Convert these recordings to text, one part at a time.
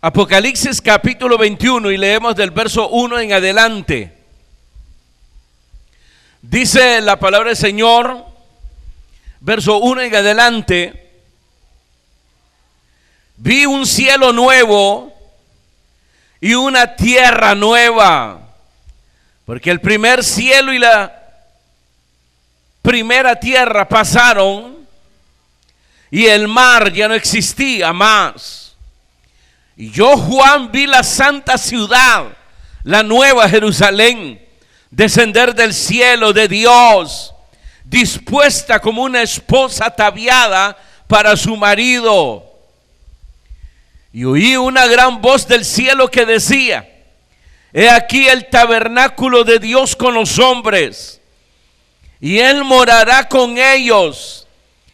Apocalipsis capítulo 21 y leemos del verso 1 en adelante. Dice la palabra del Señor, verso 1 en adelante: vi un cielo nuevo y una tierra nueva, porque el primer cielo y la primera tierra pasaron y el mar ya no existía más. Y yo, Juan, vi la santa ciudad, la nueva Jerusalén, descender del cielo de Dios, dispuesta como una esposa ataviada para su marido. Y oí una gran voz del cielo que decía: he aquí el tabernáculo de Dios con los hombres, y Él morará con ellos,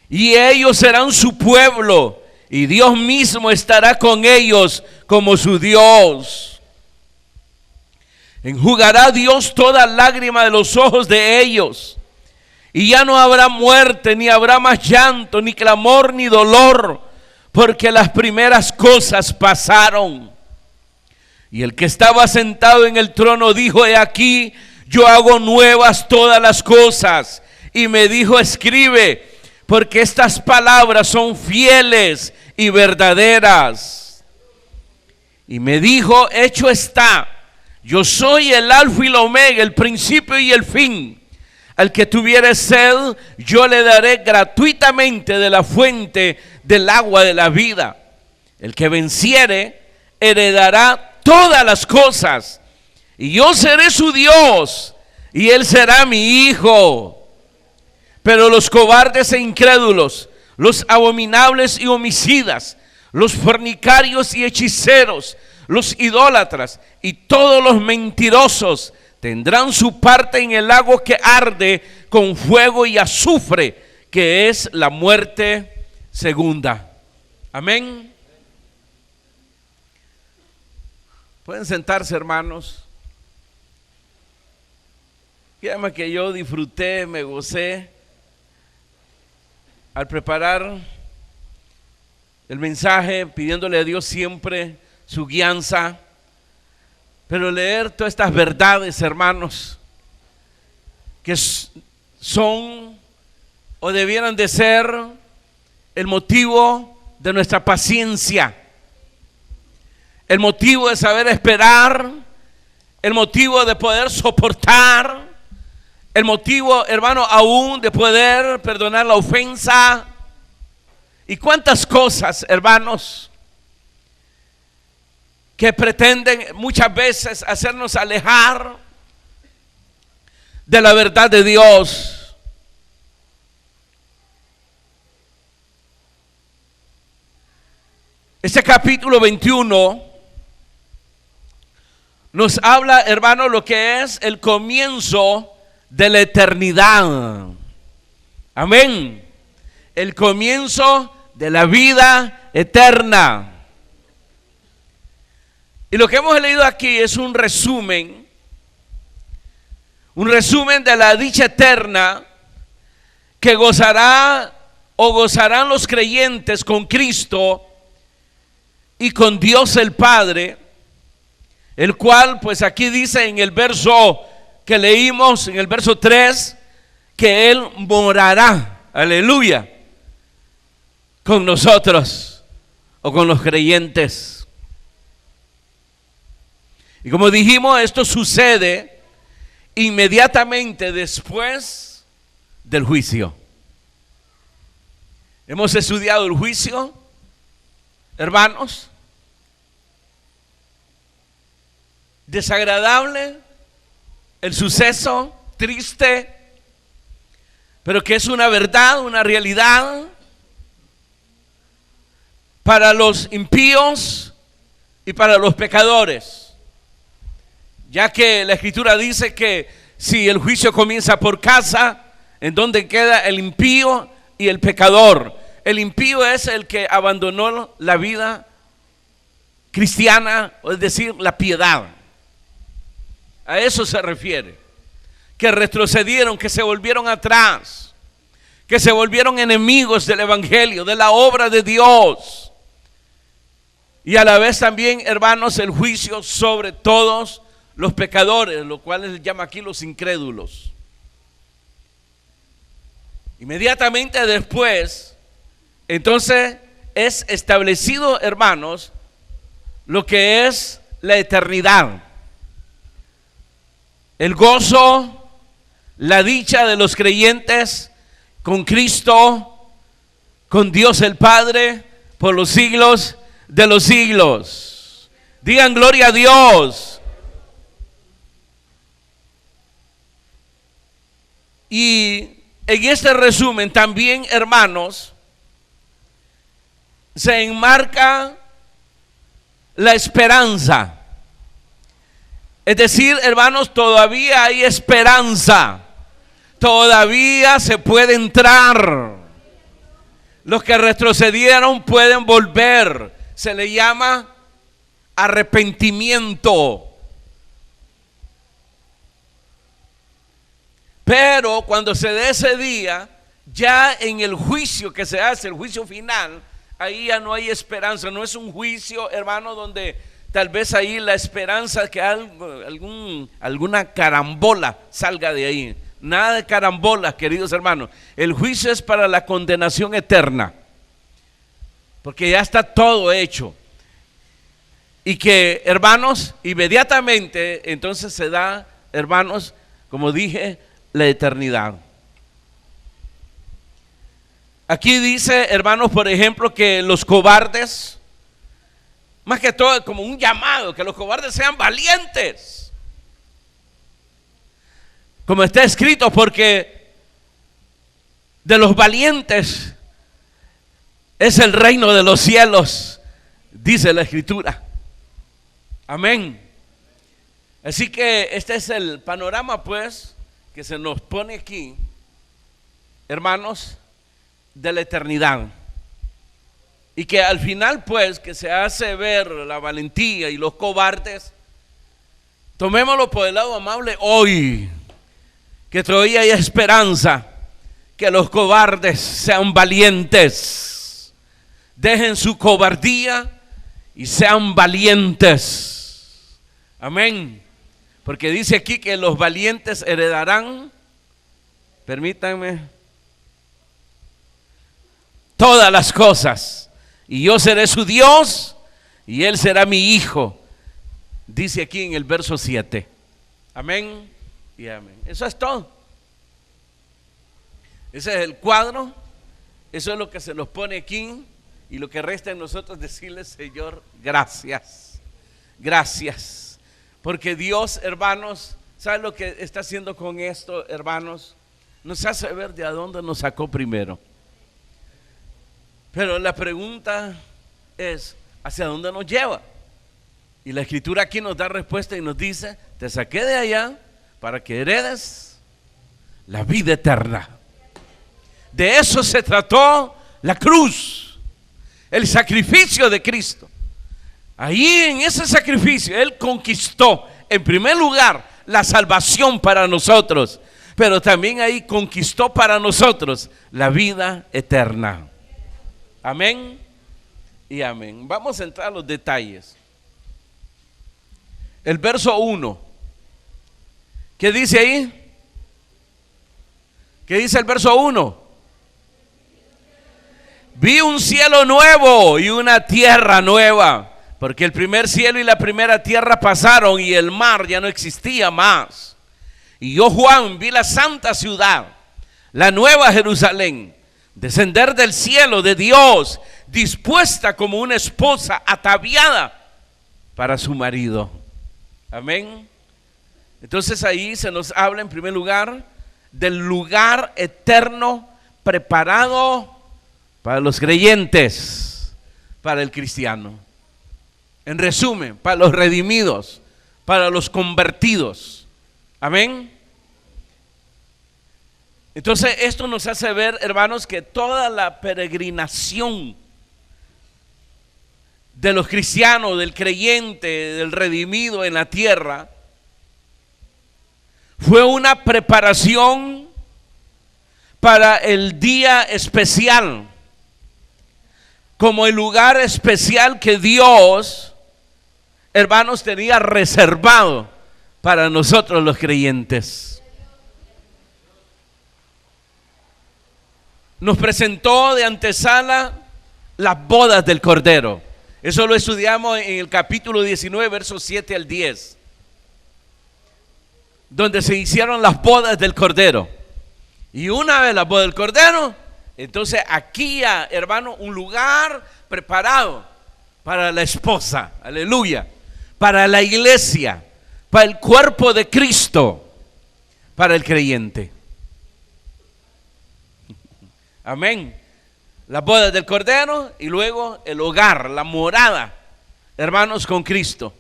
y ellos serán su pueblo, y Dios mismo estará con ellos como su Dios. Enjugará Dios toda lágrima de los ojos de ellos, y ya no habrá muerte, ni habrá más llanto, ni clamor, ni dolor, porque las primeras cosas pasaron. Y el que estaba sentado en el trono dijo: he aquí, yo hago nuevas todas las cosas. Y me dijo: escribe, porque estas palabras son fieles y verdaderas. Y me dijo: hecho está, yo soy el alfa y la omega, el principio y el fin. Al que tuviere sed, yo le daré gratuitamente de la fuente del agua de la vida. El que venciere heredará todas las cosas, y yo seré su Dios, y él será mi hijo. Pero los cobardes e incrédulos, los abominables y homicidas, los fornicarios y hechiceros, los idólatras y todos los mentirosos tendrán su parte en el lago que arde con fuego y azufre, que es la muerte segunda. Amén. Pueden sentarse, hermanos. Créanme que yo disfruté, me gocé al preparar el mensaje, pidiéndole a Dios siempre su guianza. Pero leer todas estas verdades, hermanos, que son o debieran de ser el motivo de nuestra paciencia, el motivo de saber esperar, el motivo de poder soportar, el motivo, hermano, aún de poder perdonar la ofensa. Y cuántas cosas, hermanos, que pretenden muchas veces hacernos alejar de la verdad de Dios. Este capítulo 21 nos habla, hermano, lo que es el comienzo de la eternidad. Amén. El comienzo de la vida eterna. Y lo que hemos leído aquí es un resumen de la dicha eterna que gozará o gozarán los creyentes con Cristo y con Dios el Padre, el cual pues aquí dice en el verso que leímos, en el verso 3, que Él morará, aleluya, con nosotros o con los creyentes. Y como dijimos, esto sucede inmediatamente después del juicio. Hemos estudiado el juicio, hermanos. Desagradable el suceso, triste, pero que es una verdad, una realidad para los impíos y para los pecadores. Ya que la Escritura dice que si el juicio comienza por casa, ¿en dónde queda el impío y el pecador? El impío es el que abandonó la vida cristiana, es decir, la piedad. A eso se refiere. Que retrocedieron, que se volvieron atrás, que se volvieron enemigos del evangelio, de la obra de Dios. y a la vez también, hermanos, el juicio sobre todos los pecadores, lo cual se llama aquí los incrédulos. Inmediatamente después, entonces es establecido, hermanos, lo que es la eternidad, el gozo, la dicha de los creyentes con Cristo, con Dios el Padre, por los siglos de los siglos. Digan gloria a Dios. Y en este resumen también, hermanos, se enmarca la esperanza. Es decir, hermanos, todavía hay esperanza. Todavía se puede entrar. Los que retrocedieron pueden volver. Se le llama arrepentimiento. Pero cuando se dé ese día, ya en el juicio que se hace, el juicio final, ahí ya no hay esperanza. No es un juicio, hermano, donde tal vez ahí la esperanza que alguna carambola salga de ahí. Nada de carambolas, queridos hermanos. El juicio es para la condenación eterna, porque ya está todo hecho. Y que, hermanos, inmediatamente entonces se da, hermanos, como dije, la eternidad. Aquí dice, hermanos, por ejemplo, que los cobardes, más que todo como un llamado, que los cobardes sean valientes, como está escrito, porque de los valientes es el reino de los cielos, dice la Escritura. Amén. Así que este es el panorama, pues, que se nos pone aquí, hermanos, de la eternidad. Y que al final, pues, que se hace ver la valentía y los cobardes, tomémoslo por el lado amable hoy, que todavía hay esperanza, que los cobardes sean valientes, dejen su cobardía y sean valientes. Amén. Porque dice aquí que los valientes heredarán, permítanme, todas las cosas, y yo seré su Dios y él será mi hijo, dice aquí en el verso 7. Amén y amén. Eso es todo. Ese es el cuadro. Eso es lo que se nos pone aquí. Y lo que resta en nosotros decirle, Señor, gracias. Gracias. Porque Dios, hermanos, ¿sabe lo que está haciendo con esto, hermanos? Nos hace ver de a dónde nos sacó primero. Pero la pregunta es, ¿hacia dónde nos lleva? Y la Escritura aquí nos da respuesta y nos dice, te saqué de allá para que heredes la vida eterna. De eso se trató la cruz, el sacrificio de Cristo. Ahí en ese sacrificio Él conquistó en primer lugar la salvación para nosotros, pero también ahí conquistó para nosotros la vida eterna. Amén y amén. Vamos a entrar a los detalles. El verso 1. ¿Qué dice ahí? ¿Qué dice el verso 1? Vi un cielo nuevo y una tierra nueva, porque el primer cielo y la primera tierra pasaron y el mar ya no existía más. Y yo, Juan, vi la santa ciudad, la nueva Jerusalén, descender del cielo de Dios, dispuesta como una esposa ataviada para su marido. Amén. Entonces ahí se nos habla en primer lugar del lugar eterno preparado para los creyentes, para el cristiano. En resumen, para los redimidos, para los convertidos. Amén. Entonces esto nos hace ver, hermanos, que toda la peregrinación de los cristianos, del creyente, del redimido en la tierra, fue una preparación para el día especial, como el lugar especial que Dios, hermanos, tenía reservado para nosotros los creyentes. Nos presentó de antesala las bodas del Cordero. Eso lo estudiamos en el capítulo 19, versos 7 al 10, donde se hicieron las bodas del Cordero. Y una vez las bodas del Cordero, entonces aquí ya, hermano, un lugar preparado para la esposa, aleluya, para la iglesia, para el cuerpo de Cristo, para el creyente. Amén. Las bodas del Cordero y luego el hogar, la morada, hermanos, con Cristo.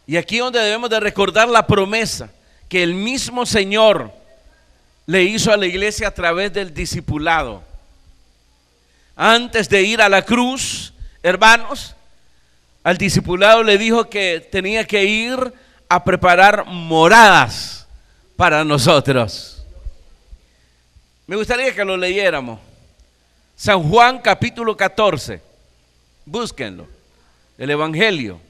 Y aquí donde debemos de recordar la promesa que el mismo Señor le hizo a la iglesia a través del discipulado. Antes de ir a la cruz, hermanos, al discipulado le dijo que tenía que ir a preparar moradas para nosotros. Me gustaría que lo leyéramos. San Juan capítulo 14. Búsquenlo. El Evangelio.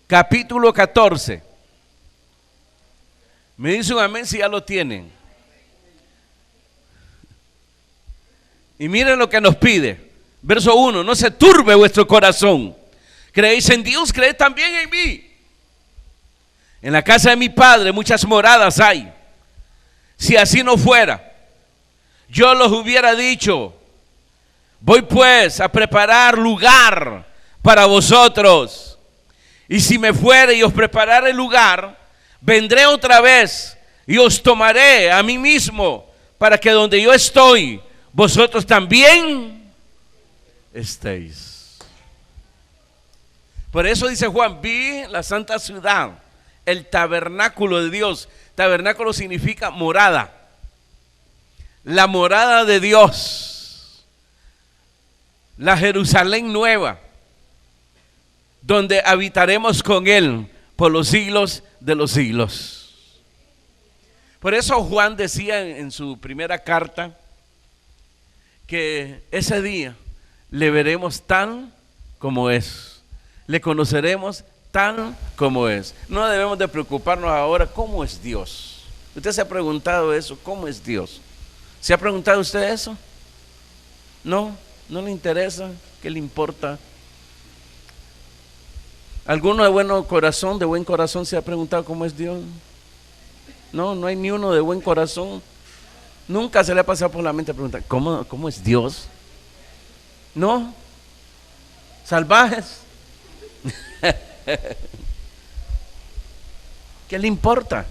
Capítulo 14. Me dice un amén si ya lo tienen. Y miren lo que nos pide. Verso 1. No se turbe vuestro corazón. Creéis en Dios, creed también en mí. En la casa de mi Padre muchas moradas hay. Si así no fuera, yo los hubiera dicho. Voy pues a preparar lugar para vosotros. Y si me fuere y os preparare el lugar, vendré otra vez y os tomaré a mí mismo, para que donde yo estoy, vosotros también estéis. Por eso dice Juan, vi la santa ciudad, el tabernáculo de Dios. Tabernáculo significa morada. La morada de Dios, la Jerusalén nueva, donde habitaremos con Él por los siglos de los siglos. Por eso Juan decía en su primera carta que ese día le veremos tal como es, le conoceremos tal como es. No debemos de preocuparnos ahora cómo es Dios. ¿Usted se ha preguntado eso? ¿Cómo es Dios? ¿Se ha preguntado usted eso? No, no le interesa. ¿Qué le importa? ¿Alguno de buen corazón se ha preguntado cómo es Dios? No, no hay ni uno de buen corazón. Nunca se le ha pasado por la mente preguntar, ¿cómo es Dios? No, salvajes. ¿Qué le importa?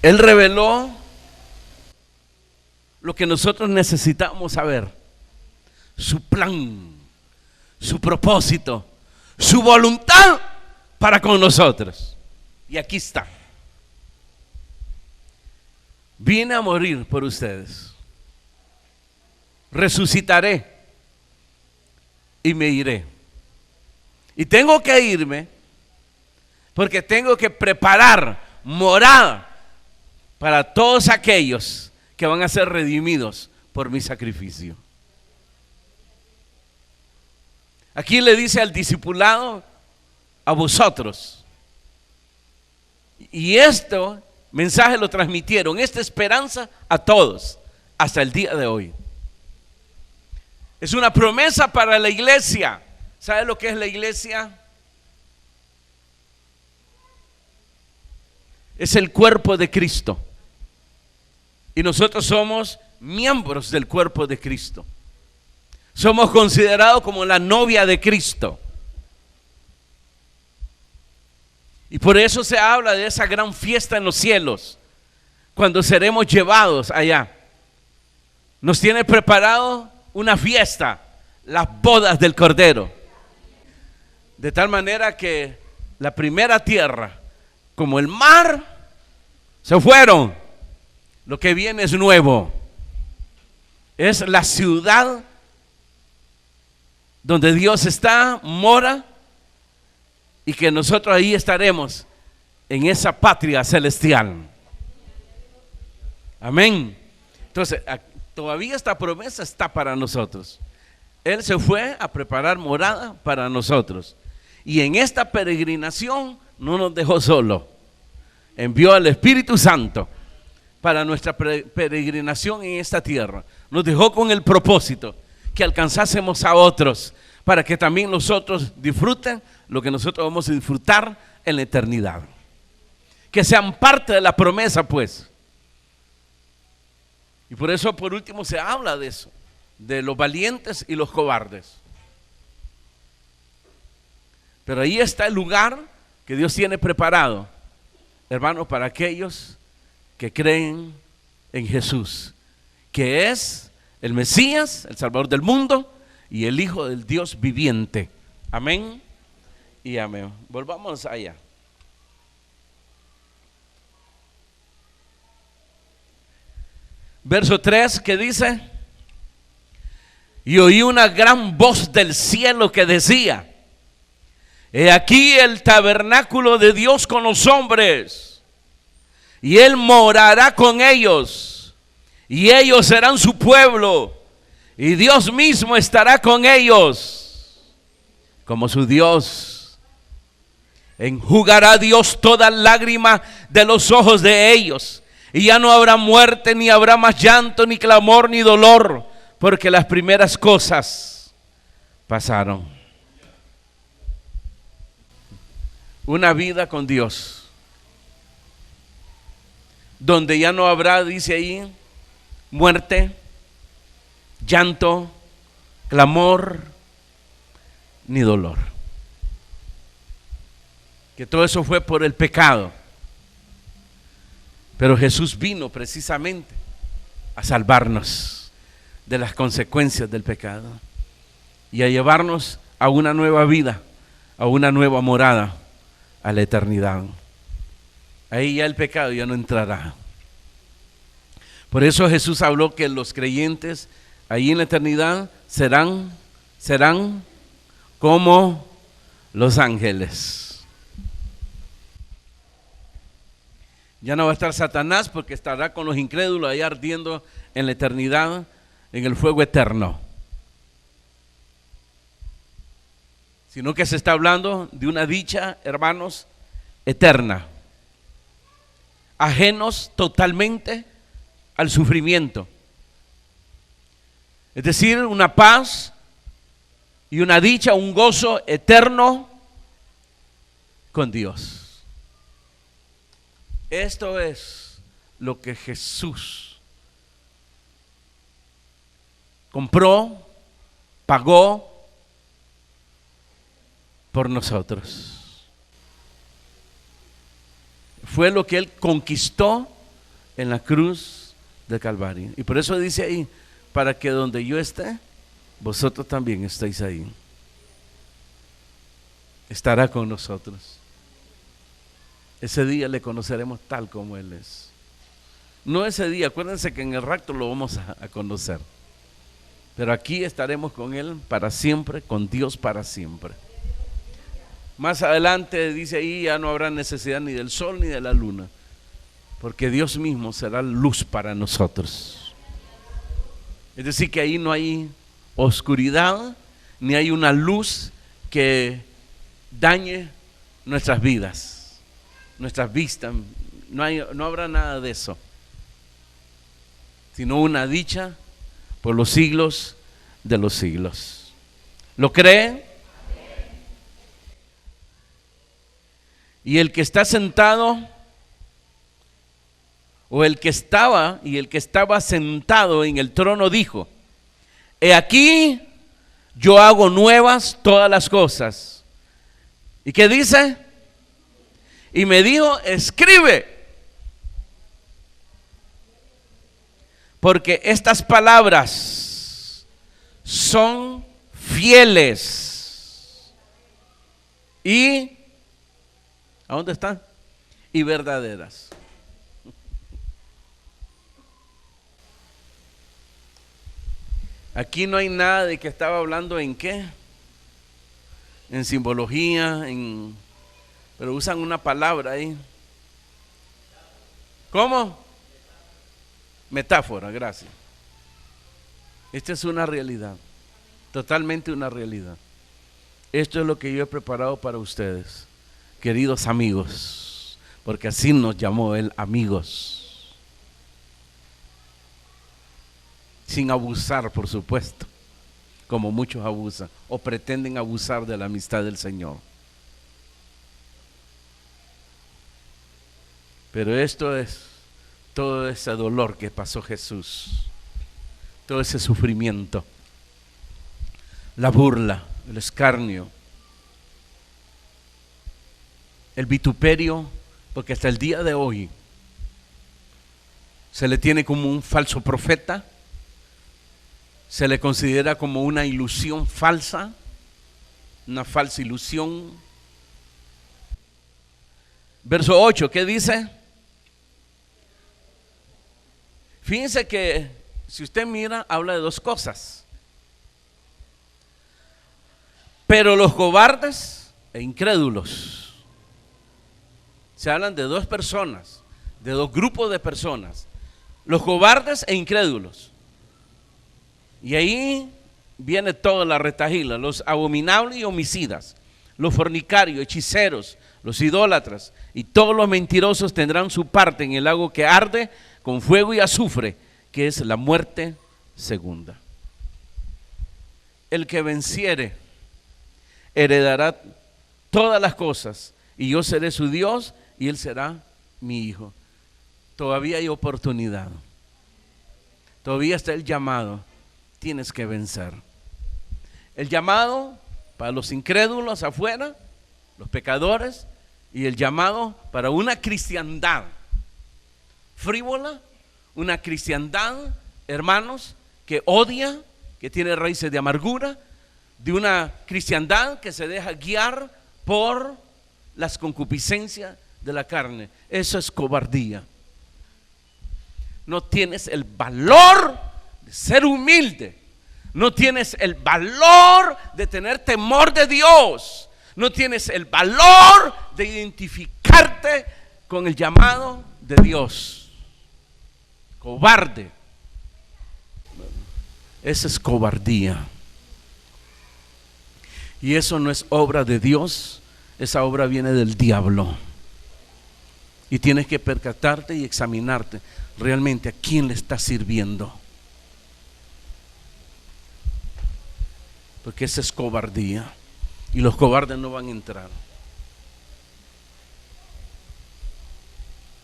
Él reveló lo que nosotros necesitamos saber: su plan, su propósito, su voluntad para con nosotros. Y aquí está. Vine a morir por ustedes. Resucitaré y me iré. Y tengo que irme porque tengo que preparar morada para todos aquellos que van a ser redimidos por mi sacrificio. Aquí le dice al discipulado, a vosotros. Y este mensaje lo transmitieron, esta esperanza, a todos, hasta el día de hoy. Es una promesa para la iglesia. ¿Sabe lo que es la iglesia? Es el cuerpo de Cristo. Y nosotros somos miembros del cuerpo de Cristo. Somos considerados como la novia de Cristo. Y por eso se habla de esa gran fiesta en los cielos, cuando seremos llevados allá. Nos tiene preparado una fiesta, las bodas del Cordero. De tal manera que la primera tierra, como el mar, se fueron. Lo que viene es nuevo. Es la ciudad donde Dios está, mora, y que nosotros ahí estaremos en esa patria celestial. Amén. Entonces, todavía esta promesa está para nosotros. Él se fue a preparar morada para nosotros. Y en esta peregrinación no nos dejó solo. Envió al Espíritu Santo para nuestra peregrinación en esta tierra. Nos dejó con el propósito que alcanzásemos a otros, para que también nosotros disfruten lo que nosotros vamos a disfrutar en la eternidad. Que sean parte de la promesa, pues. Y por eso, por último, se habla de eso, de los valientes y los cobardes. Pero ahí está el lugar que Dios tiene preparado, hermanos, para aquellos que creen en Jesús, que es el Mesías, el Salvador del mundo y el Hijo del Dios viviente. Amén y amén. Volvamos allá. Verso 3, que dice: y oí una gran voz del cielo que decía: he aquí el tabernáculo de Dios con los hombres, y Él morará con ellos, y ellos serán su pueblo, y Dios mismo estará con ellos como su Dios. Enjugará Dios toda lágrima de los ojos de ellos, y ya no habrá muerte, ni habrá más llanto, ni clamor, ni dolor, porque las primeras cosas pasaron. Una vida con Dios, donde ya no habrá, dice ahí, muerte, llanto, clamor, ni dolor. Que todo eso fue por el pecado. Pero Jesús vino precisamente a salvarnos de las consecuencias del pecado y a llevarnos a una nueva vida, a una nueva morada, a la eternidad. Ahí ya el pecado ya no entrará. Por eso Jesús habló que los creyentes ahí en la eternidad serán como los ángeles. Ya no va a estar Satanás, porque estará con los incrédulos ahí ardiendo en la eternidad, en el fuego eterno. Sino que se está hablando de una dicha, hermanos, eterna. Ajenos totalmente al sufrimiento. Es decir, una paz y una dicha, un gozo eterno con Dios. Esto es lo que Jesús compró, pagó por nosotros. Fue lo que Él conquistó en la cruz del Calvario. Y por eso dice ahí: para que donde yo esté, vosotros también estéis ahí. Estará con nosotros. Ese día le conoceremos tal como Él es. No ese día, acuérdense que en el rapto lo vamos a conocer. Pero aquí estaremos con Él para siempre, con Dios para siempre. Más adelante dice ahí: ya no habrá necesidad ni del sol ni de la luna, porque Dios mismo será luz para nosotros. Es decir, que ahí no hay oscuridad, ni hay una luz que dañe nuestras vidas, nuestras vistas. No habrá nada de eso, sino una dicha por los siglos de los siglos. ¿Lo cree? Y el que está sentado, o el que estaba sentado en el trono dijo: he aquí, yo hago nuevas todas las cosas. ¿Y qué dice? Y me dijo: escribe, porque estas palabras son fieles y ¿a dónde están? Y verdaderas. Aquí no hay nada de que estaba hablando en qué, en simbología, pero usan una palabra ahí. ¿Cómo? Metáfora, gracias. Esta es una realidad, totalmente una realidad. Esto es lo que yo he preparado para ustedes, queridos amigos, porque así nos llamó Él, amigos. Sin abusar, por supuesto, como muchos abusan o pretenden abusar de la amistad del Señor. Pero esto es todo ese dolor que pasó Jesús, todo ese sufrimiento, la burla, el escarnio, el vituperio, porque hasta el día de hoy se le tiene como un falso profeta, se le considera como una ilusión falsa, una falsa ilusión. Verso 8, ¿qué dice? Fíjense que si usted mira, habla de dos cosas. Pero los cobardes e incrédulos. Se hablan de dos personas, de dos grupos de personas. Los cobardes e incrédulos. Y ahí viene toda la retahíla, los abominables y homicidas, los fornicarios, hechiceros, los idólatras y todos los mentirosos tendrán su parte en el lago que arde con fuego y azufre, que es la muerte segunda. El que venciere heredará todas las cosas y yo seré su Dios y él será mi hijo. Todavía hay oportunidad, todavía está el llamado. Tienes que vencer. El llamado para los incrédulos afuera, los pecadores, y el llamado para una cristiandad frívola, una cristiandad, hermanos, que odia, que tiene raíces de amargura, de una cristiandad que se deja guiar por las concupiscencias de la carne. Eso es cobardía. No tienes el valor de ser humilde, no tienes el valor de tener temor de Dios, no tienes el valor de identificarte con el llamado de Dios. Cobarde. Esa es cobardía. Y eso no es obra de Dios, esa obra viene del diablo. Y tienes que percatarte y examinarte realmente a quién le estás sirviendo. Porque esa es cobardía. Y los cobardes no van a entrar.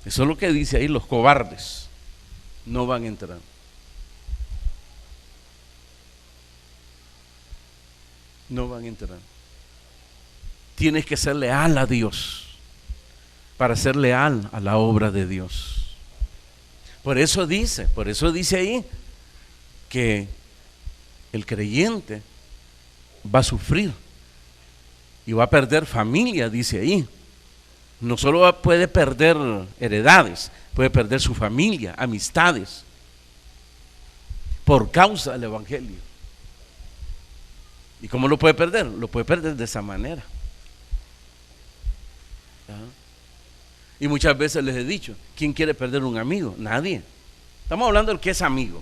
Eso es lo que dice ahí, los cobardes no van a entrar. No van a entrar. Tienes que ser leal a Dios para ser leal a la obra de Dios. Por eso dice ahí que el creyente va a sufrir y va a perder familia, dice ahí. No solo puede perder heredades, puede perder su familia, amistades, por causa del evangelio. ¿Y cómo lo puede perder? Lo puede perder de esa manera. Y muchas veces les he dicho, ¿quién quiere perder un amigo? Nadie. Estamos hablando del que es amigo.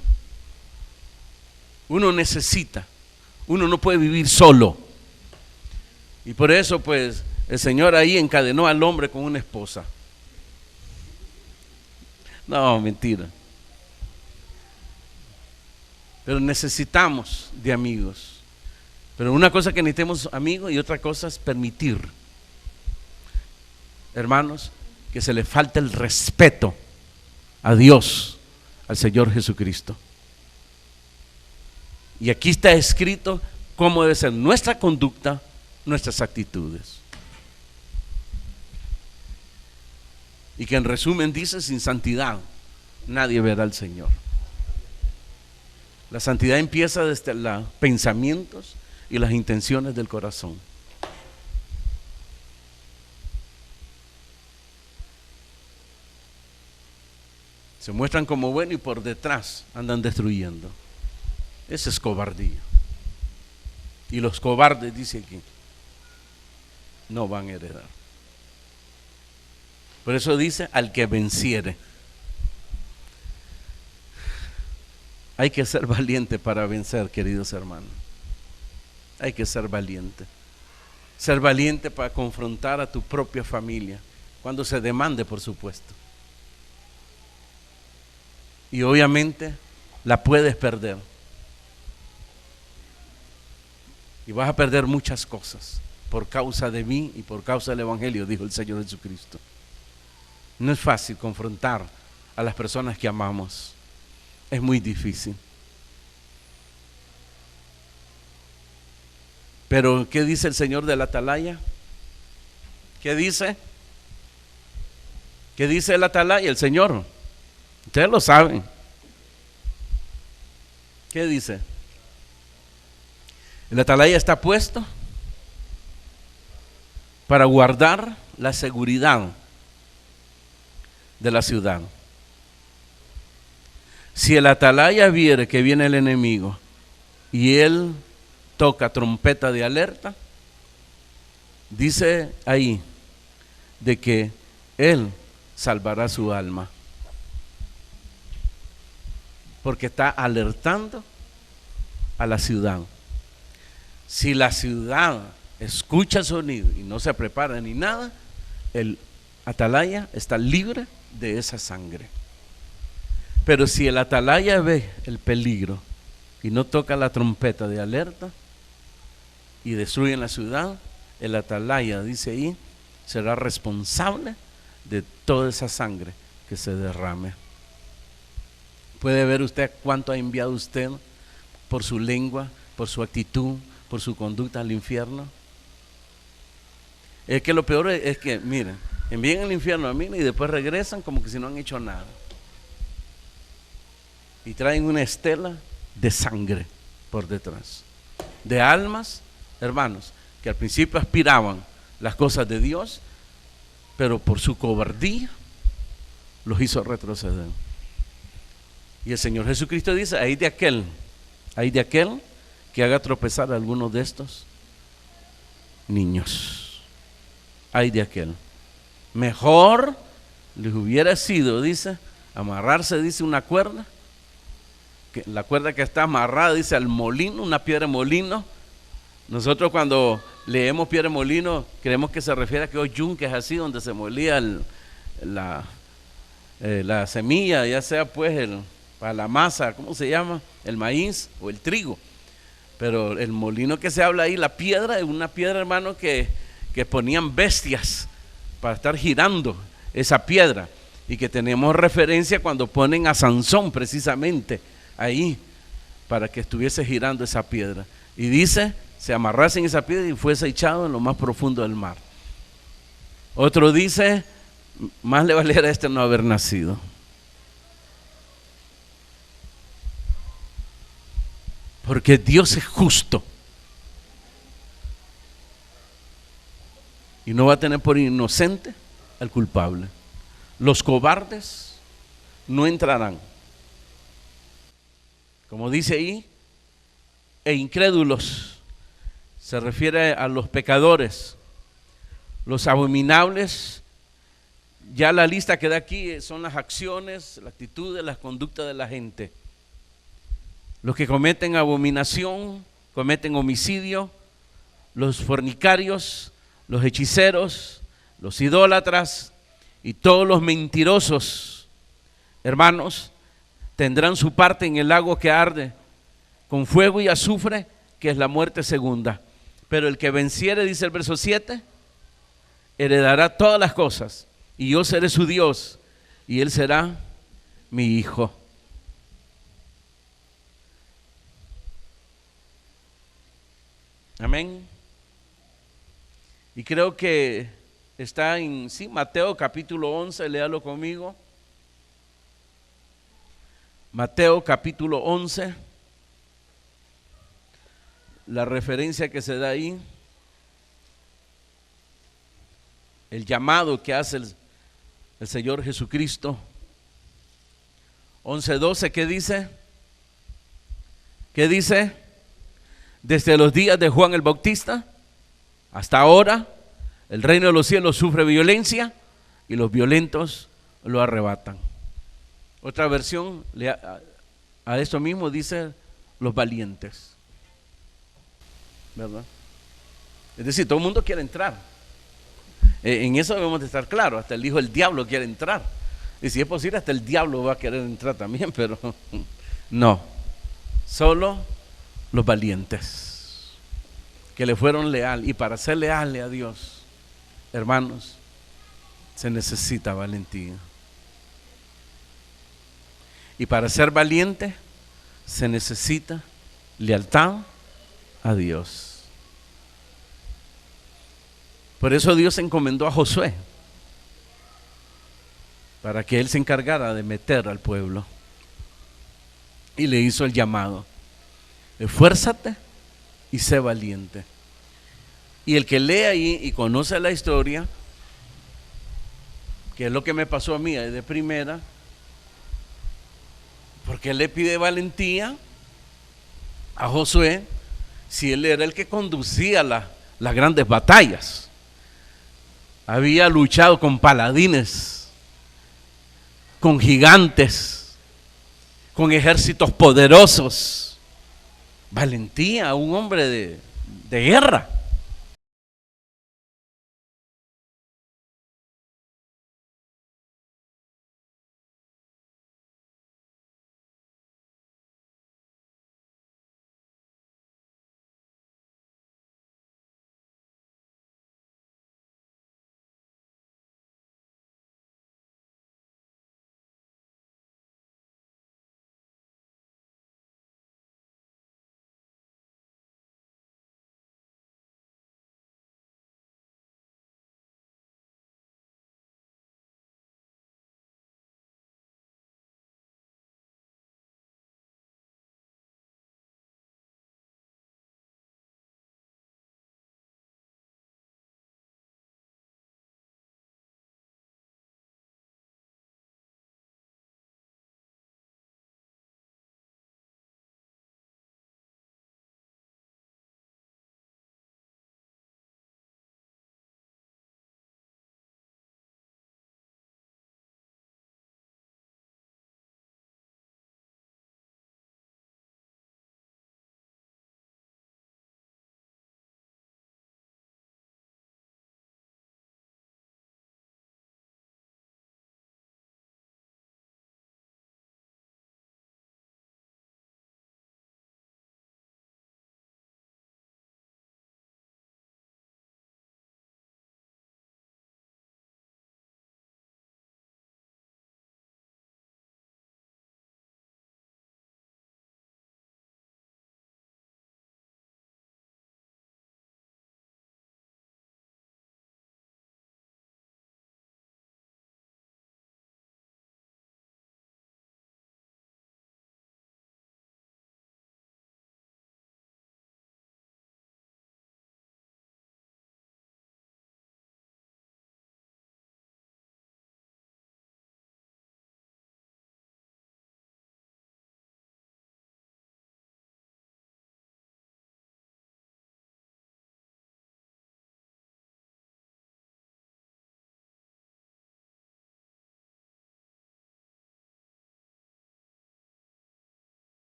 Uno necesita, uno no puede vivir solo. Y por eso pues el Señor ahí encadenó al hombre con una esposa. No, mentira. Pero necesitamos de amigos. Pero una cosa que necesitemos amigos y otra cosa es permitir, hermanos, que se le falte el respeto a Dios, al Señor Jesucristo. Y aquí está escrito cómo debe ser nuestra conducta, nuestras actitudes. Y que en resumen dice, sin santidad nadie verá al Señor. La santidad empieza desde los pensamientos y las intenciones del corazón. Se muestran como buenos y por detrás andan destruyendo. Esa es cobardía. Y los cobardes, dice aquí, no van a heredar. Por eso dice, al que venciere. Hay que ser valiente para vencer, queridos hermanos. Hay que ser valiente. Ser valiente para confrontar a tu propia familia, cuando se demande, por supuesto. Y obviamente la puedes perder. Y vas a perder muchas cosas por causa de mí y por causa del Evangelio, dijo el Señor Jesucristo. No es fácil confrontar a las personas que amamos. Es muy difícil. Pero ¿qué dice el Señor de la atalaya? ¿Qué dice? ¿Qué dice el atalaya, el Señor? Ustedes lo saben. ¿Qué dice? El atalaya está puesto para guardar la seguridad de la ciudad. Si el atalaya viere que viene el enemigo y él toca trompeta de alerta, dice ahí de que él salvará su alma, porque está alertando a la ciudad. Si la ciudad escucha el sonido y no se prepara ni nada, el atalaya está libre de esa sangre. Pero si el atalaya ve el peligro y no toca la trompeta de alerta y destruyen la ciudad, el atalaya, dice ahí, será responsable de toda esa sangre que se derrame. Puede ver usted cuánto ha enviado usted por su lengua, por su actitud, por su conducta al infierno. Es que lo peor es que, miren, envían al infierno a mí y después regresan como que si no han hecho nada. Y traen una estela de sangre por detrás, de almas, hermanos, que al principio aspiraban las cosas de Dios, pero por su cobardía los hizo retroceder. Y el Señor Jesucristo dice, hay de aquel que haga tropezar a alguno de estos niños. Hay de aquel. Mejor les hubiera sido, dice, amarrarse, dice, una cuerda, que la cuerda que está amarrada, dice, al molino, una piedra de molino. Nosotros cuando leemos piedra de molino creemos que se refiere a aquellos yunques así donde se molía la semilla, ya sea pues para la masa, ¿cómo se llama? El maíz o el trigo. Pero el molino que se habla ahí, la piedra, es una piedra, hermano, que ponían bestias para estar girando esa piedra, y que tenemos referencia cuando ponen a Sansón precisamente ahí para que estuviese girando esa piedra, y dice, se amarrase en esa piedra y fuese echado en lo más profundo del mar. Otro dice, más le valiera a este no haber nacido. Porque Dios es justo y no va a tener por inocente al culpable. Los cobardes no entrarán, como dice ahí, e incrédulos, se refiere a los pecadores, los abominables. Ya la lista que da aquí son las acciones, las actitudes, las conductas de la gente. Los que cometen abominación, cometen homicidio, los fornicarios, los hechiceros, los idólatras y todos los mentirosos, hermanos, tendrán su parte en el lago que arde con fuego y azufre, que es la muerte segunda. Pero el que venciere, dice el verso 7, heredará todas las cosas, y yo seré su Dios, y él será mi hijo. Amén. Y creo que está en Mateo capítulo 11, léalo conmigo. Mateo capítulo 11, la referencia que se da ahí, el llamado que hace el Señor Jesucristo. 11:12, ¿qué dice? ¿Qué dice? Desde los días de Juan el Bautista hasta ahora, el reino de los cielos sufre violencia y los violentos lo arrebatan. Otra versión A eso mismo dice los valientes, ¿verdad? Es decir, todo el mundo quiere entrar. En eso debemos de estar claros. Hasta el hijo del diablo quiere entrar. Y si es posible, hasta el diablo va a querer entrar también, pero no. Solo los valientes que le fueron leal. Y para ser leales a Dios, hermanos, se necesita valentía. Y para ser valiente, se necesita lealtad a Dios. Por eso Dios encomendó a Josué para que él se encargara de meter al pueblo. Y le hizo el llamado: esfuérzate y sé valiente. Y el que lee ahí y conoce la historia, que es lo que me pasó a mí de primera, porque él le pide valentía a Josué si él era el que conducía las grandes batallas. Había luchado con paladines, con gigantes, con ejércitos poderosos. Valentía, un hombre de guerra.